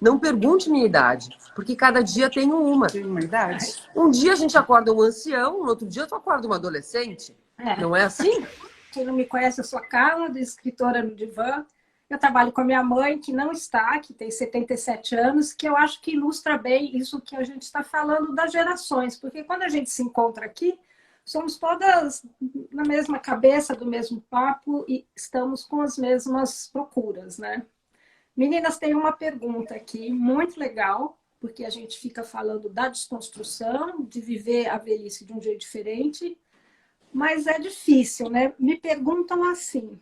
Não pergunte minha idade, porque cada dia tem uma. Tem uma idade. Um dia a gente acorda um ancião, no outro dia tu acorda uma adolescente. Não é assim? Quem não me conhece, eu sou a Carla, do Escritora no Divã. Eu trabalho com a minha mãe, que não está, que tem 77 anos, que eu acho que ilustra bem isso que a gente está falando das gerações. Porque quando a gente se encontra aqui, somos todas na mesma cabeça, do mesmo papo e estamos com as mesmas procuras, né? Meninas, tem uma pergunta aqui, muito legal, porque a gente fica falando da desconstrução, de viver a velhice de um jeito diferente, mas é difícil, né? Me perguntam assim,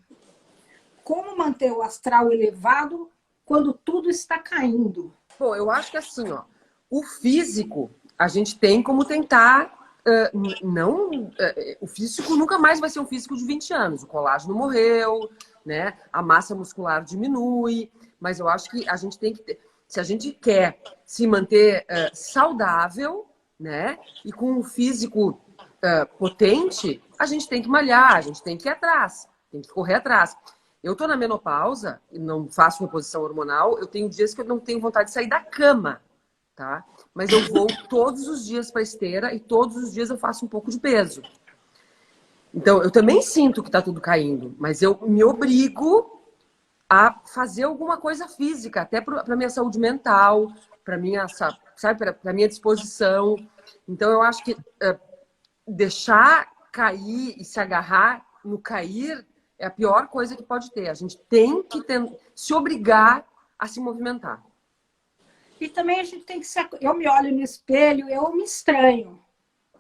como manter o astral elevado quando tudo está caindo? Bom, eu acho que assim, ó, o físico, a gente tem como tentar... o físico nunca mais vai ser um físico de 20 anos. O colágeno morreu, né? A massa muscular diminui, mas eu acho que a gente tem que ter, se a gente quer se manter saudável, né? E com um físico potente, a gente tem que malhar, a gente tem que ir atrás, tem que correr atrás. Eu tô na menopausa, não faço reposição hormonal, eu tenho dias que eu não tenho vontade de sair da cama, tá? Mas eu vou todos os dias para esteira e todos os dias eu faço um pouco de peso. Então, eu também sinto que está tudo caindo, mas eu me obrigo a fazer alguma coisa física, até para minha saúde mental, para minha, sabe, para minha disposição. Então, eu acho que deixar cair e se agarrar no cair é a pior coisa que pode ter. A gente tem que se obrigar a se movimentar. E também a gente tem que eu me olho no espelho, eu me estranho.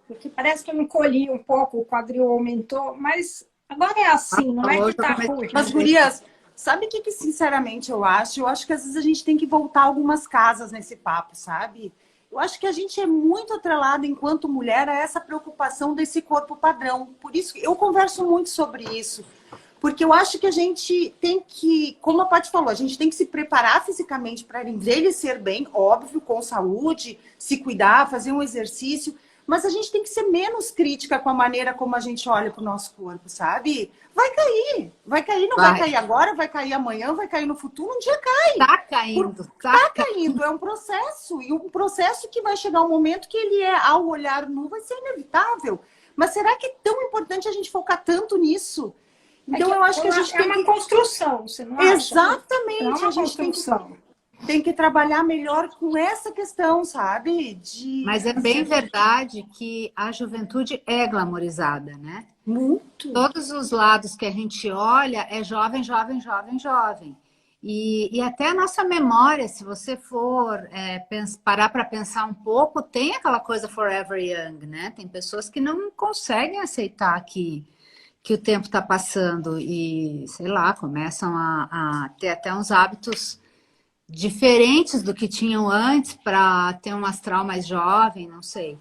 Porque parece que eu encolhi um pouco, o quadril aumentou, mas agora é assim, não é que tá ruim. Mas, gurias, sabe o que sinceramente eu acho? Eu acho que às vezes a gente tem que voltar algumas casas nesse papo, sabe? Eu acho que a gente é muito atrelado, enquanto mulher, a essa preocupação desse corpo padrão. Por isso, eu converso muito sobre isso. Porque eu acho que a gente tem que, como a Paty falou, a gente tem que se preparar fisicamente para envelhecer bem, óbvio, com saúde, se cuidar, fazer um exercício. Mas a gente tem que ser menos crítica com a maneira como a gente olha para o nosso corpo, sabe? Vai cair, não vai cair agora, vai cair amanhã, vai cair no futuro, um dia cai. Tá caindo. Tá caindo, é um processo. E um processo que vai chegar um momento que ele ao olhar nu, vai ser inevitável. Mas será que é tão importante a gente focar tanto nisso? Então, eu acho que a gente tem uma construção, você não acha? Exatamente, a gente tem que trabalhar melhor com essa questão, sabe? Mas é bem verdade que a juventude é glamorizada, né? Muito. Todos os lados que a gente olha é jovem, jovem, jovem, jovem. E até a nossa memória, se você for parar para pensar um pouco, tem aquela coisa forever young, né? Tem pessoas que não conseguem aceitar que o tempo está passando e, sei lá, começam a ter até uns hábitos diferentes do que tinham antes para ter um astral mais jovem, não sei.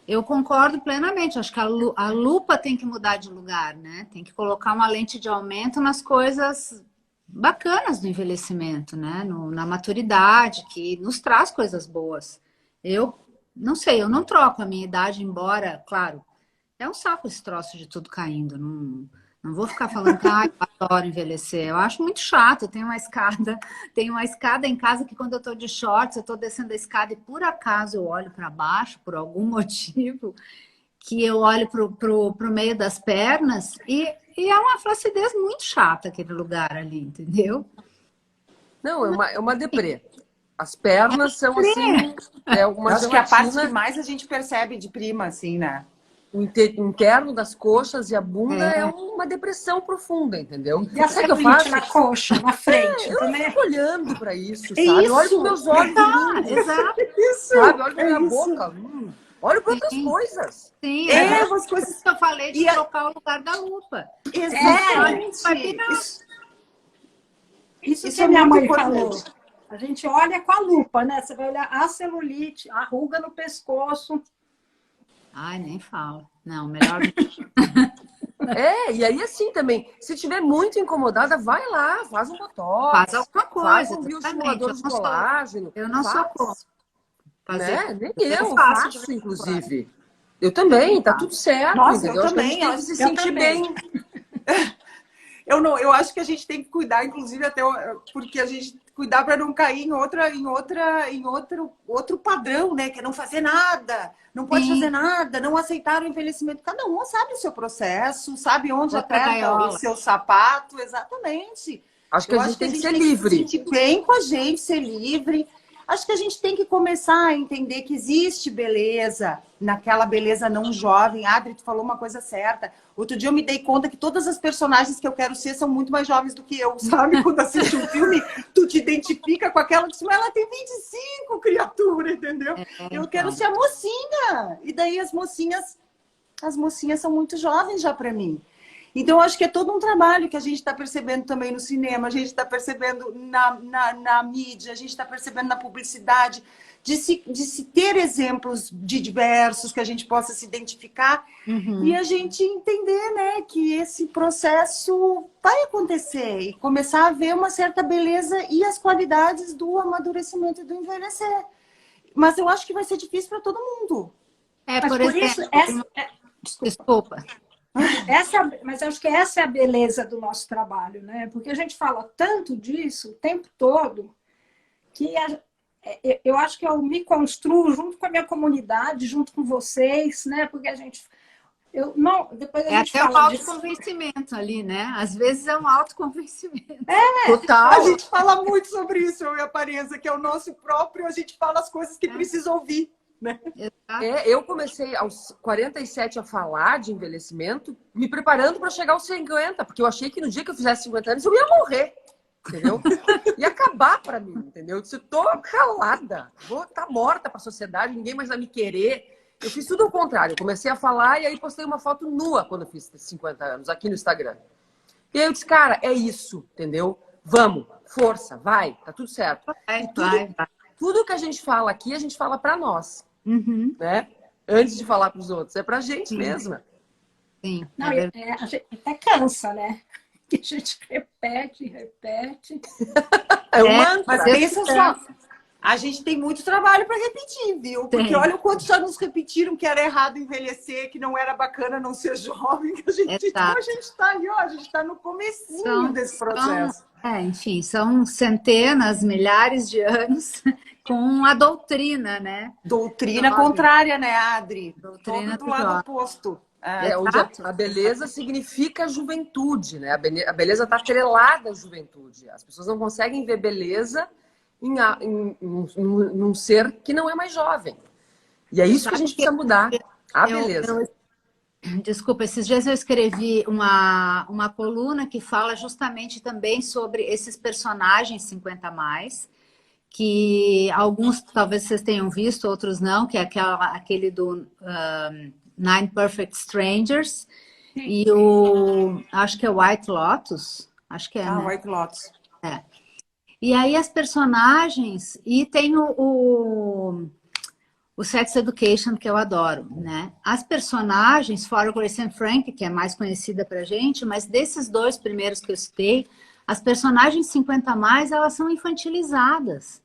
Eu concordo plenamente, acho que a lupa tem que mudar de lugar, né? Tem que colocar uma lente de aumento nas coisas bacanas do envelhecimento, né? Na maturidade, que nos traz coisas boas. Eu não sei, eu não troco a minha idade, embora, claro, é um saco esse troço de tudo caindo. Não vou ficar falando que eu adoro envelhecer. Eu acho muito chato. Eu tenho uma escada em casa que quando eu tô de shorts, eu tô descendo a escada e por acaso eu olho para baixo, por algum motivo, que eu olho pro meio das pernas e é uma flacidez muito chata aquele lugar ali, entendeu? Não, é uma deprê. As pernas são assim... uma acho que a parte que mais a gente percebe de prima, assim, né? O interno das coxas e a bunda é uma depressão profunda, entendeu? E a celulite na coxa, na frente. Eu não fico olhando para isso, sabe? Isso. Eu olho para meus olhos. Exato. Isso. Sabe? Olho para minha boca. Olho para outras coisas. Sim, as coisas que eu falei de trocar o lugar da lupa. Exatamente. Isso que a minha mãe falou. A gente olha com a lupa, né? Você vai olhar a celulite, a ruga no pescoço. Ai, nem fala. Não, melhor... E aí assim também, se tiver muito incomodada, vai lá, faz um botox. Faz alguma coisa. Faz um bioestimulador de colágeno. Eu não sou contra. Né? Nem eu faço, inclusive. Eu também, tá tudo certo. Nossa, entendeu? eu também. Acho que a gente tem que se sentir bem. Eu acho que a gente tem que cuidar, inclusive, até porque a gente cuidar para não cair em outro padrão, né? Que é não fazer nada, não pode fazer nada, não aceitar o envelhecimento. Cada um sabe o seu processo, sabe onde aperta o seu sapato, exatamente. Acho que a gente tem que ser livre. Se sentir bem com a gente, ser livre. Acho que a gente tem que começar a entender que existe beleza naquela beleza não jovem. Adri, tu falou uma coisa certa. Outro dia eu me dei conta que todas as personagens que eu quero ser são muito mais jovens do que eu, sabe? Quando assiste um filme, tu te identifica com aquela que ela tem 25, criatura, entendeu? Eu quero ser a mocinha. E daí as mocinhas são muito jovens já para mim. Então, acho que é todo um trabalho que a gente está percebendo também no cinema, a gente está percebendo na mídia, a gente está percebendo na publicidade, de se ter exemplos de diversos que a gente possa se identificar e a gente entender, né, que esse processo vai acontecer e começar a ver uma certa beleza e as qualidades do amadurecimento e do envelhecer. Mas eu acho que vai ser difícil para todo mundo. Por exemplo, desculpa. Mas acho que essa é a beleza do nosso trabalho, né? Porque a gente fala tanto disso o tempo todo que eu acho que eu me construo junto com a minha comunidade, junto com vocês, né? Porque a gente... depois a gente até fala um autoconvencimento ali, né? Às vezes é um autoconvencimento. Total. A gente fala muito sobre isso, eu e a Parenza, que é o nosso próprio, a gente fala as coisas que precisa ouvir. Né? Eu comecei aos 47 a falar de envelhecimento, me preparando para chegar aos 50, porque eu achei que no dia que eu fizesse 50 anos eu ia morrer, entendeu? Ia acabar para mim, entendeu? Eu disse, tô calada, vou estar morta para a sociedade, ninguém mais vai me querer. Eu fiz tudo ao contrário, eu comecei a falar e aí postei uma foto nua quando eu fiz 50 anos, aqui no Instagram. E aí eu disse, cara, é isso, entendeu? Vamos, força, vai, tá tudo certo. Tudo que a gente fala aqui, a gente fala para nós. Né? Antes de falar para os outros, é para a gente mesma. Sim. Não, a gente até cansa, né? Que a gente repete. É um mantra. Mas pensa só, a gente tem muito trabalho para repetir, viu? Porque olha o quanto já nos repetiram que era errado envelhecer, que não era bacana não ser jovem, que a gente está ali, ó, a gente está no comecinho desse processo. Enfim, são centenas, milhares de anos com a doutrina, né? Doutrina contrária, né, Adri? Doutrina do lado oposto. Onde a beleza significa juventude, né? A beleza está atrelada à juventude. As pessoas não conseguem ver beleza num ser que não é mais jovem. E é isso que a gente precisa mudar. A beleza. Desculpa, esses dias eu escrevi uma coluna que fala justamente também sobre esses personagens 50 a mais, que alguns talvez vocês tenham visto, outros não, que é aquele do Nine Perfect Strangers e acho que é White Lotus, acho que é, né? White Lotus. E aí as personagens, e tem o Sex Education, que eu adoro, né? As personagens, fora Grace and Frank, que é mais conhecida pra gente, mas desses dois primeiros que eu citei, as personagens 50 a mais, elas são infantilizadas,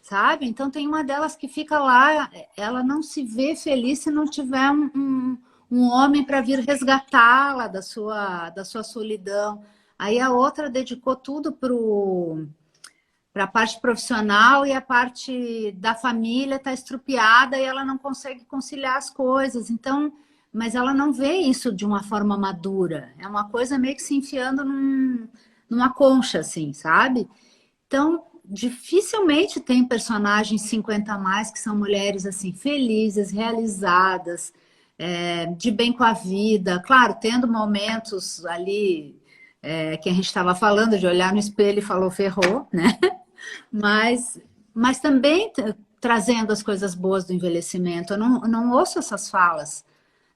sabe? Então tem uma delas que fica lá, ela não se vê feliz se não tiver um homem para vir resgatá-la da sua solidão. Aí a outra dedicou tudo para a parte profissional e a parte da família está estrupiada e ela não consegue conciliar as coisas. Então, mas ela não vê isso de uma forma madura. É uma coisa meio que se enfiando numa concha, assim, sabe? Então, dificilmente tem personagens 50 a mais que são mulheres assim felizes, realizadas, de bem com a vida. Claro, tendo momentos ali que a gente estava falando de olhar no espelho e falou ferrou, né? Mas também trazendo as coisas boas do envelhecimento. Eu não ouço essas falas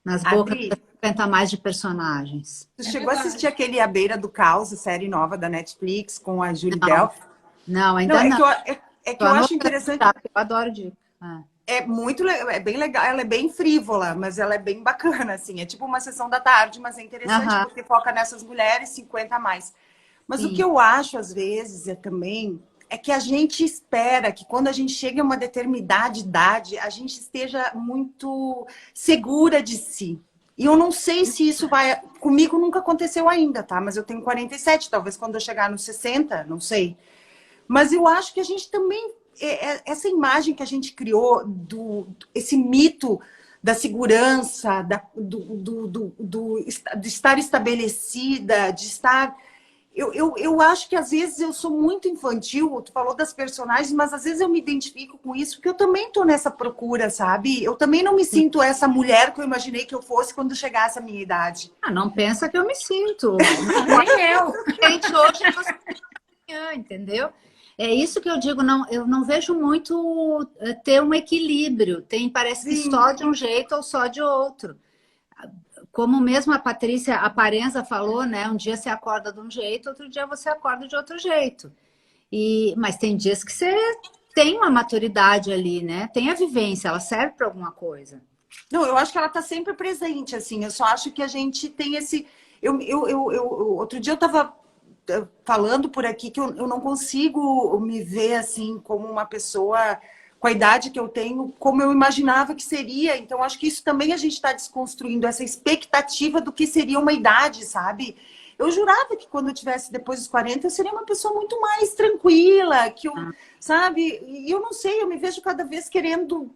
nas bocas de 50 a mais de personagens. Você chegou a assistir aquele A Beira do Caos, a série nova da Netflix, com a Julie Delpy? Não, ainda não. É que eu acho interessante. Eu adoro de. É bem legal, ela é bem frívola, mas ela é bem bacana, assim. É tipo uma sessão da tarde, mas é interessante porque foca nessas mulheres 50 a mais. Mas o que eu acho, às vezes, é que a gente espera que quando a gente chega a uma determinada idade, a gente esteja muito segura de si. E eu não sei se isso vai... Comigo nunca aconteceu ainda, tá? Mas eu tenho 47, talvez quando eu chegar nos 60, não sei. Mas eu acho que a gente também... Essa imagem que a gente criou, esse mito da segurança, de estar estabelecida, de estar... Eu acho que às vezes eu sou muito infantil, tu falou das personagens, mas às vezes eu me identifico com isso, porque eu também estou nessa procura, sabe? Eu também não me sinto essa mulher que eu imaginei que eu fosse quando chegasse a minha idade. Ah, não pensa que eu me sinto. Nem eu. Gente, hoje eu sou amanhã, entendeu? É isso que eu digo, não, eu não vejo muito ter um equilíbrio. Parece que só de um jeito ou só de outro. Como mesmo a Patrícia Aparenza falou, né? Um dia você acorda de um jeito, outro dia você acorda de outro jeito. Mas tem dias que você tem uma maturidade ali, né? Tem a vivência, ela serve para alguma coisa. Não, eu acho que ela está sempre presente, assim. Eu só acho que a gente tem esse... Outro dia eu estava falando por aqui que eu não consigo me ver, assim, como uma pessoa... com a idade que eu tenho, como eu imaginava que seria. Então, acho que isso também a gente está desconstruindo, essa expectativa do que seria uma idade, sabe? Eu jurava que quando eu tivesse depois dos 40, eu seria uma pessoa muito mais tranquila, que eu, sabe? E eu não sei, eu me vejo cada vez querendo,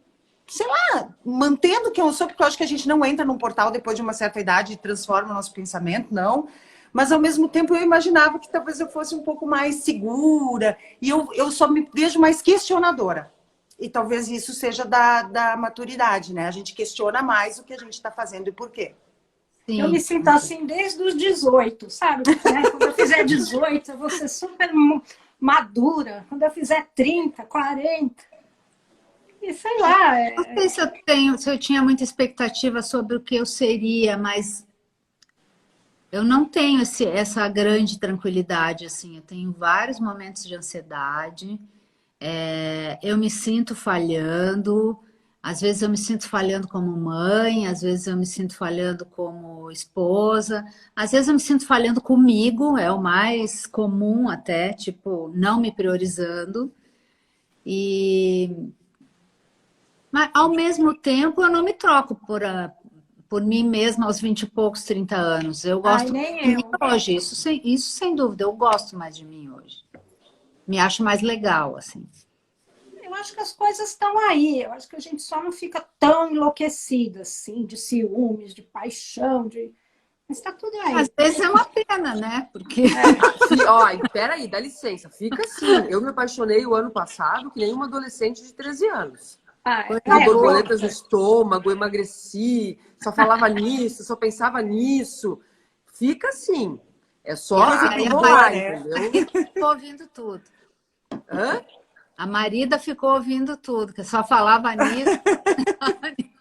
sei lá, mantendo quem eu sou, porque eu acho que a gente não entra num portal depois de uma certa idade e transforma o nosso pensamento, não. Mas, ao mesmo tempo, eu imaginava que talvez eu fosse um pouco mais segura. E eu só me vejo mais questionadora. E talvez isso seja da maturidade, né? A gente questiona mais o que a gente está fazendo e por quê. Sim. Eu me sinto assim desde os 18, sabe? Quando eu fizer 18, eu vou ser super madura. Quando eu fizer 30, 40. E sei lá. Não sei se eu tinha muita expectativa sobre o que eu seria, mas eu não tenho essa grande tranquilidade, assim. Eu tenho vários momentos de ansiedade. Eu me sinto falhando, às vezes eu me sinto falhando como mãe, às vezes eu me sinto falhando como esposa, às vezes eu me sinto falhando comigo, é o mais comum até, tipo, não me priorizando. Mas ao mesmo tempo eu não me troco por mim mesma aos 20 e poucos, 30 anos. Eu gosto nem de mim eu. hoje, isso sem dúvida, eu gosto mais de mim hoje. Me acho mais legal, assim. Eu acho que as coisas estão aí. Eu acho que a gente só não fica tão enlouquecida, assim, de ciúmes, de paixão, mas está tudo aí. Às vezes é uma pena, né? Porque... Ó, peraí, dá licença. Fica assim. Eu me apaixonei o ano passado que nem uma adolescente de 13 anos. Borboletas no estômago, emagreci, só falava nisso, só pensava nisso. Fica assim. É só rolar, entendeu? Ficou ouvindo tudo. Hã? A marida ficou ouvindo tudo, que só falava nisso.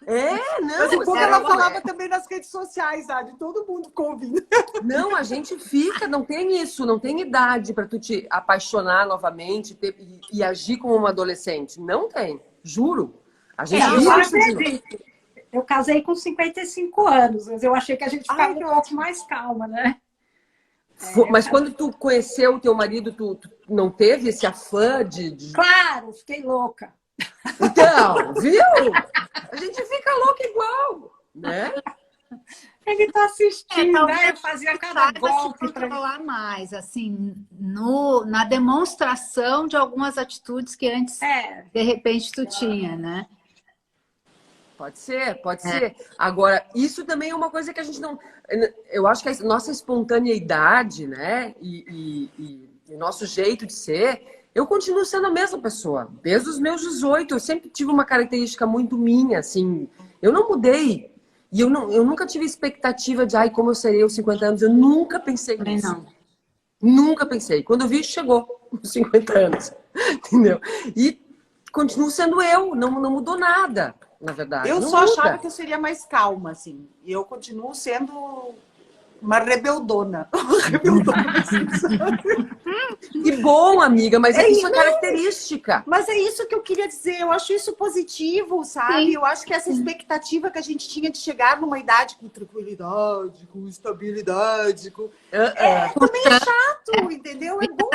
Não. Mas pouco ela falava também nas redes sociais, sabe? Todo mundo ficou ouvindo. Não, a gente fica, não tem isso, não tem idade para tu te apaixonar novamente e agir como uma adolescente. Não tem, juro. A gente eu casei com 55 anos, mas eu achei que a gente ficava um pouco mais calma, né? Mas quando tu conheceu o teu marido, tu não teve esse afã de... Claro, fiquei louca. Então, viu? A gente fica louca igual, né? Ele tá assistindo, né? Eu fazia cada golpe golpe para falar mais, assim, na demonstração de algumas atitudes que antes, de repente, tu tinha, né? Pode ser, pode ser. Agora, isso também é uma coisa que a gente não... Eu acho que a nossa espontaneidade, né? E o nosso jeito de ser... Eu continuo sendo a mesma pessoa. Desde os meus 18, eu sempre tive uma característica muito minha, assim. Eu não mudei. E eu nunca tive expectativa de, como eu serei aos 50 anos. Eu nunca pensei nisso. Não. Nunca pensei. Quando eu vi, chegou os 50 anos. Entendeu? E continuo sendo eu. Não mudou nada, na verdade. Eu não só muda. achava que eu seria mais calma, assim. E eu continuo sendo uma rebeldona. Que bom, amiga, mas isso é característica. Mas é isso que eu queria dizer. Eu acho isso positivo, sabe? Sim. Eu acho que essa expectativa que a gente tinha de chegar numa idade com tranquilidade, com estabilidade, também é chato, entendeu? É bom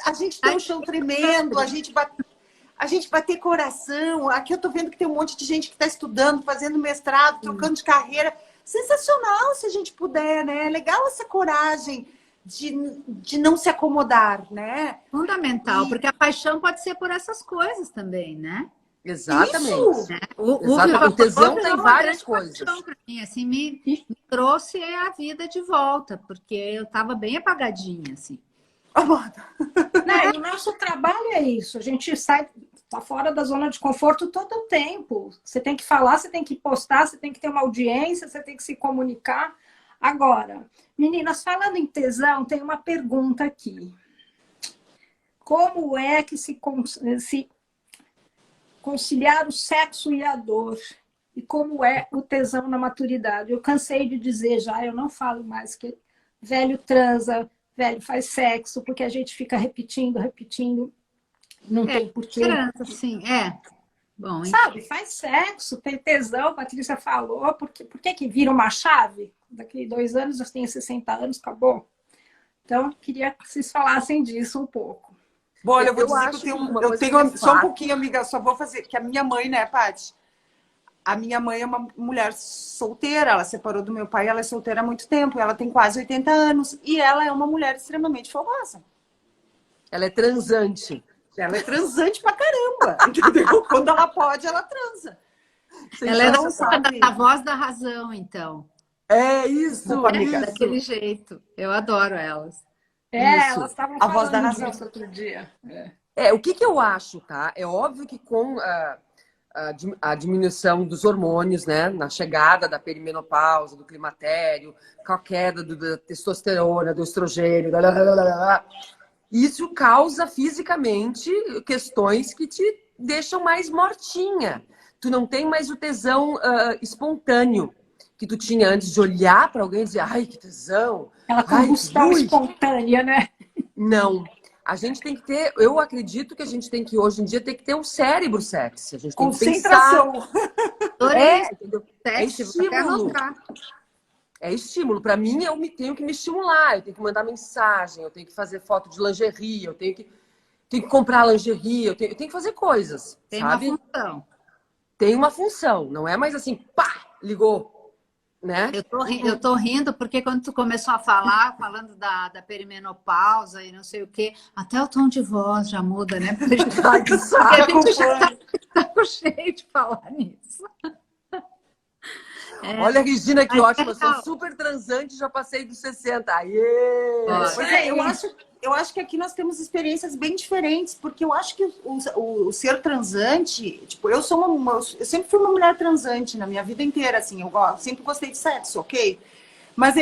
a gente ter um chão tremendo, a gente bater coração. Aqui eu tô vendo que tem um monte de gente que está estudando, fazendo mestrado, trocando de carreira. sensacional se a gente puder, né? É legal essa coragem de não se acomodar, né? Fundamental, porque a paixão pode ser por essas coisas também, né? Exatamente. Isso! Né? O tesão tem virou uma várias grande coisas. paixão pra mim, assim, me trouxe a vida de volta, porque eu estava bem apagadinha, assim. Né? E o nosso trabalho é isso. A gente tá fora da zona de conforto todo o tempo. Você tem que falar, você tem que postar, você tem que ter uma audiência, você tem que se comunicar. Agora, meninas, falando em tesão, tem uma pergunta aqui. Como é que se conciliar o sexo e a dor? E como é o tesão na maturidade? Eu cansei de dizer já, eu não falo mais que velho transa, velho faz sexo, porque a gente fica repetindo, não tem porquê. Transa, sim, Bom, Sabe, faz sexo, tem tesão, a Patrícia falou, por que vira uma chave? Daqui 2 anos eu tenho 60 anos, acabou. Então, queria que vocês falassem disso um pouco. Bom, olha, eu vou Eu dizer acho que eu uma tenho coisa que é só um fato. pouquinho, amiga, só vou fazer, que a minha mãe, né, Paty? A minha mãe é uma mulher solteira, ela separou do meu pai, ela é solteira há muito tempo, ela tem quase 80 anos, e ela é uma mulher extremamente fogosa. Ela é transante. Ela é transante pra caramba, entendeu? Quando ela pode, ela transa. ela é Então, sabe? a voz da razão, então. É isso, Desculpa, amiga. Daquele jeito. Eu adoro elas. Isso. Elas estavam A voz da falando razão. disso outro dia. O que eu acho, tá? É óbvio que com a diminuição dos hormônios, né? Na chegada da perimenopausa, do climatério, com a queda da testosterona, do estrogênio, isso causa fisicamente questões que te deixam mais mortinha. Tu não tem mais o tesão espontâneo que tu tinha antes de olhar para alguém e dizer, ai, que tesão. Aquela combustão espontânea, né? Não. A gente tem que ter, eu acredito que a gente tem que, hoje em dia, tem que ter um cérebro sexy. A gente tem que pensar. Entendeu? É estímulo. É estímulo. Para mim, eu tenho que me estimular, eu tenho que mandar mensagem, eu tenho que fazer foto de lingerie, eu tenho que comprar lingerie, eu tenho que fazer coisas. Tem sabe? uma função. Tem uma função, não é mais assim, pá, ligou. Né? Eu tô rindo porque quando tu começou a falar, falando da perimenopausa e não sei o quê, até o tom de voz já muda, né? Porque a gente já tá cheio de falar nisso. Olha, Regina, que ótima. Legal. Sou super transante, já passei dos 60. Aê! Pois é, eu acho que aqui nós temos experiências bem diferentes, porque eu acho que o ser transante, tipo, eu sempre fui uma mulher transante na minha vida inteira, assim, eu sempre gostei de sexo, ok? Mas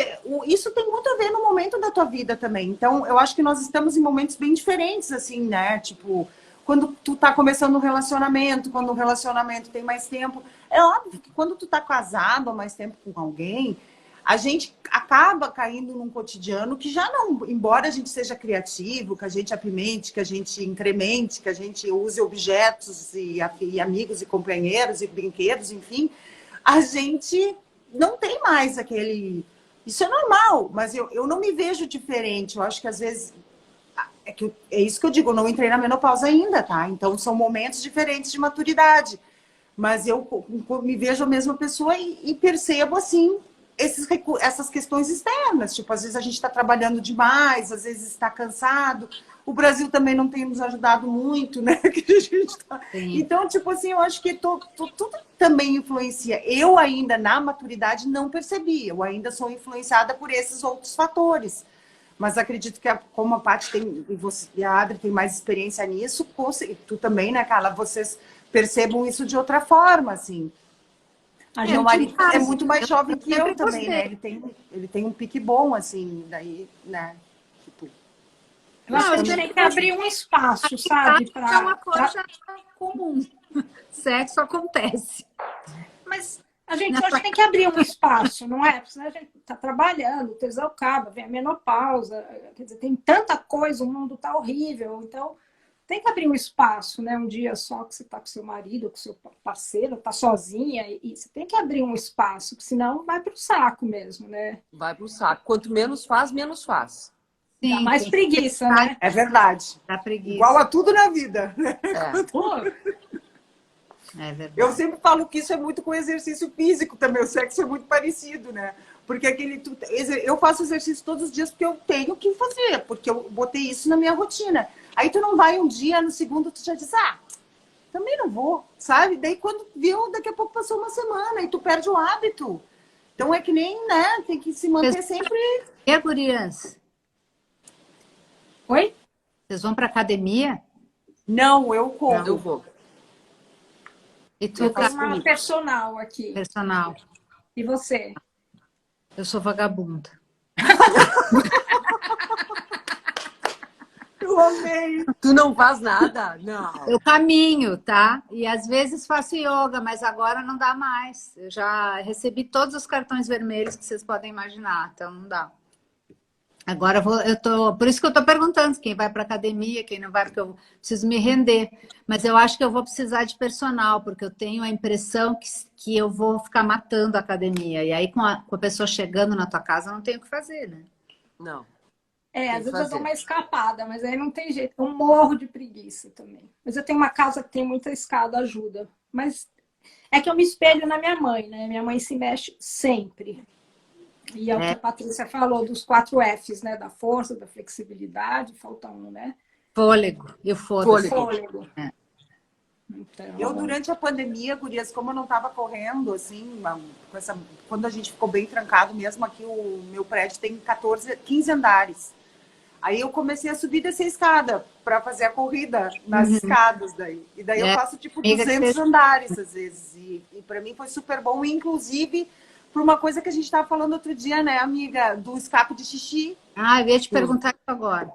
isso tem muito a ver no momento da tua vida também. Então, eu acho que nós estamos em momentos bem diferentes, assim, né? Tipo, quando tu tá começando um relacionamento, quando o relacionamento tem mais tempo. É óbvio que quando tu tá casado há mais tempo com alguém, a gente acaba caindo num cotidiano que já não, embora a gente seja criativo, que a gente apimente, que a gente incremente, que a gente use objetos e amigos e companheiros e brinquedos, enfim, a gente não tem mais aquele... Isso é normal, mas eu não me vejo diferente. Eu acho que às vezes... É isso que eu digo, eu não entrei na menopausa ainda, tá? Então são momentos diferentes de maturidade. Mas eu me vejo a mesma pessoa e percebo, assim, essas questões externas. Tipo, às vezes a gente está trabalhando demais, às vezes está cansado. O Brasil também não tem nos ajudado muito, né? Que a gente tá... Então, tipo assim, eu acho que tudo também influencia. Eu ainda, na maturidade, não percebi. Eu ainda sou influenciada por esses outros fatores. Mas acredito que, como a Paty tem, e a Adri tem mais experiência nisso, tu também, né, Carla? Vocês percebam isso de outra forma, assim. Meu marido é muito mais jovem que eu também, né? Ele tem um pique bom, assim, daí, né? Tipo... Eu acho que a gente tem que abrir um espaço, sabe? É uma coisa comum. Sexo acontece. Mas a gente hoje tem que abrir um espaço, não é? Porque senão a gente está trabalhando, o tesão acaba, vem a menopausa, quer dizer, tem tanta coisa, o mundo está horrível, então tem que abrir um espaço, né? Um dia só que você está com seu marido, com seu parceiro, está sozinha, e você tem que abrir um espaço, senão vai para o saco mesmo, né? Vai para o saco. Quanto menos faz, menos faz. Sim, dá mais preguiça, né? É verdade. Dá preguiça. Igual a tudo na vida. É. É verdade. Eu sempre falo que isso é muito com exercício físico também, o sexo é muito parecido, né? Porque eu faço exercício todos os dias porque eu tenho que fazer, porque eu botei isso na minha rotina. Aí tu não vai um dia, no segundo tu já diz, também não vou, sabe? Daí quando viu, daqui a pouco passou uma semana e tu perde o hábito. Então é que nem, né? Tem que se manter sempre... E gurias? Oi? Vocês vão pra academia? Não, eu corro. Eu vou. E tu, Eu tenho uma personal aqui. personal? E você? Eu sou vagabunda. Eu amei. Tu não faz nada? Não. Eu caminho, tá? E às vezes faço yoga, mas agora não dá mais. Eu já recebi todos os cartões vermelhos que vocês podem imaginar, então não dá. Agora por isso que eu tô perguntando quem vai para academia, quem não vai, porque eu preciso me render. Mas eu acho que eu vou precisar de personal, porque eu tenho a impressão que eu vou ficar matando a academia. E aí com a pessoa chegando na tua casa, não tem o que fazer, né? Não. Às vezes eu dou uma escapada, mas aí não tem jeito. Eu morro de preguiça também. Mas eu tenho uma casa que tem muita escada, ajuda. Mas é que eu me espelho na minha mãe, né? Minha mãe se mexe sempre. E é o que a Patrícia falou, dos 4 Fs, né? Da força, da flexibilidade, falta um, né? Fôlego. E o foda-se. Fôlego. Então... Eu, durante a pandemia, gurias, como eu não estava correndo, assim, quando a gente ficou bem trancado, mesmo aqui, o meu prédio tem 15 andares. Aí eu comecei a subir e descer a escada para fazer a corrida nas escadas daí. E daí eu faço tipo 200 andares às vezes. E para mim foi super bom, inclusive por uma coisa que a gente estava falando outro dia, né, amiga, do escape de xixi. Eu ia te perguntar isso agora.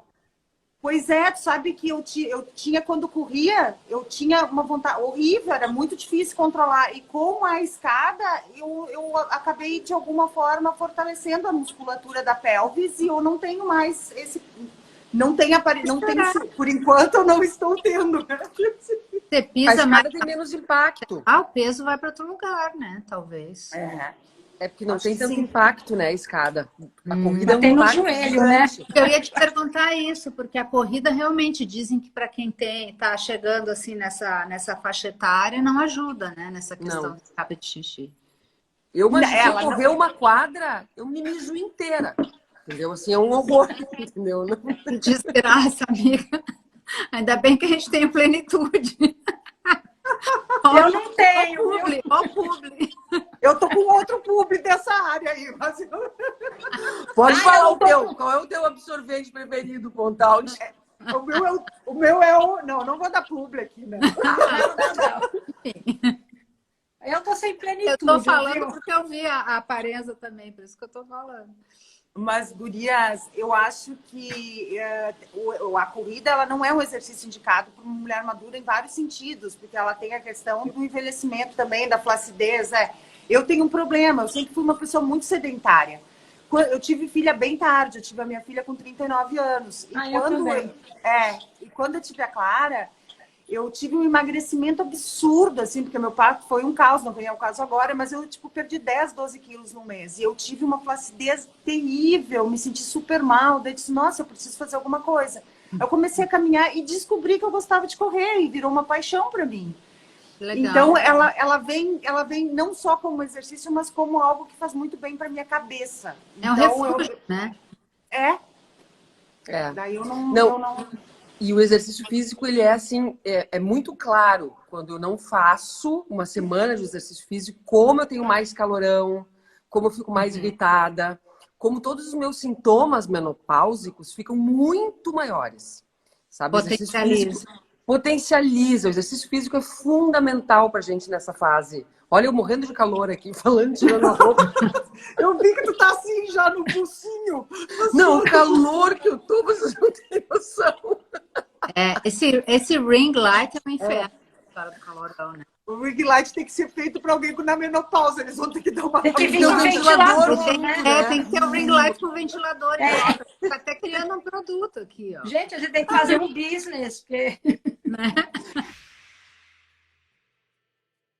Pois é, tu sabe que eu tinha, quando corria, eu tinha uma vontade horrível, era muito difícil controlar. E com a escada, eu acabei, de alguma forma, fortalecendo a musculatura da pelvis e eu não tenho mais esse... Não tem por enquanto eu não estou tendo. Você pisa mais, tem menos impacto. O peso vai para outro lugar, né? Talvez. É porque não tem tanto impacto, né, a escada. A corrida tem no joelho, né? Eu ia te perguntar isso, porque a corrida realmente dizem que para quem tá chegando assim nessa faixa etária não ajuda, né? Nessa questão do escape de xixi. Se eu correr uma quadra, eu me mijo inteira. Entendeu? Assim, é um horror, entendeu? Desgraça, amiga. Ainda bem que a gente tem plenitude. Eu não tenho. Ó, publi. Eu tô com outro publi dessa área aí. Mas... Pode falar o teu. Qual é o teu absorvente preferido, Pontal? O meu é o... Não vou dar publi aqui, né? Não. Eu tô sem plenitude. Eu tô falando porque eu vi a aparência também, por isso que eu tô falando. Mas, gurias, eu acho que a corrida ela não é um exercício indicado para uma mulher madura em vários sentidos, porque ela tem a questão do envelhecimento também, da flacidez. Eu tenho um problema, eu sempre fui uma pessoa muito sedentária. Eu tive filha bem tarde, eu tive a minha filha com 39 anos. E quando eu tive a Clara, eu tive um emagrecimento absurdo, assim, porque meu parto foi um caos, não vem ao caso agora, mas eu, perdi 10, 12 quilos num mês. E eu tive uma flacidez terrível, me senti super mal. Daí eu disse, nossa, eu preciso fazer alguma coisa. Eu comecei a caminhar e descobri que eu gostava de correr e virou uma paixão para mim. Legal. Então, ela vem não só como exercício, mas como algo que faz muito bem para minha cabeça. É um refúgio, né? Daí eu não... E o exercício físico, ele é assim, é muito claro. Quando eu não faço uma semana de exercício físico, como eu tenho mais calorão, como eu fico mais irritada, como todos os meus sintomas menopáusicos ficam muito maiores. Sabe? Potencializa. O exercício físico é fundamental pra gente nessa fase. Olha, eu morrendo de calor aqui, falando, tirando a roupa. Eu vi que tu tá assim, já no pulsinho. Não, o calor que eu tô, vocês não têm noção. Esse ring light é um inferno. Para do calorão, né? O ring light tem que ser feito para alguém na menopausa. Eles vão ter que dar uma... Tem que vir um ventilador, né? Tem que ter um ring light com ventilador. Tá até criando um produto aqui, ó. Gente, a gente tem que fazer um business, porque... Né?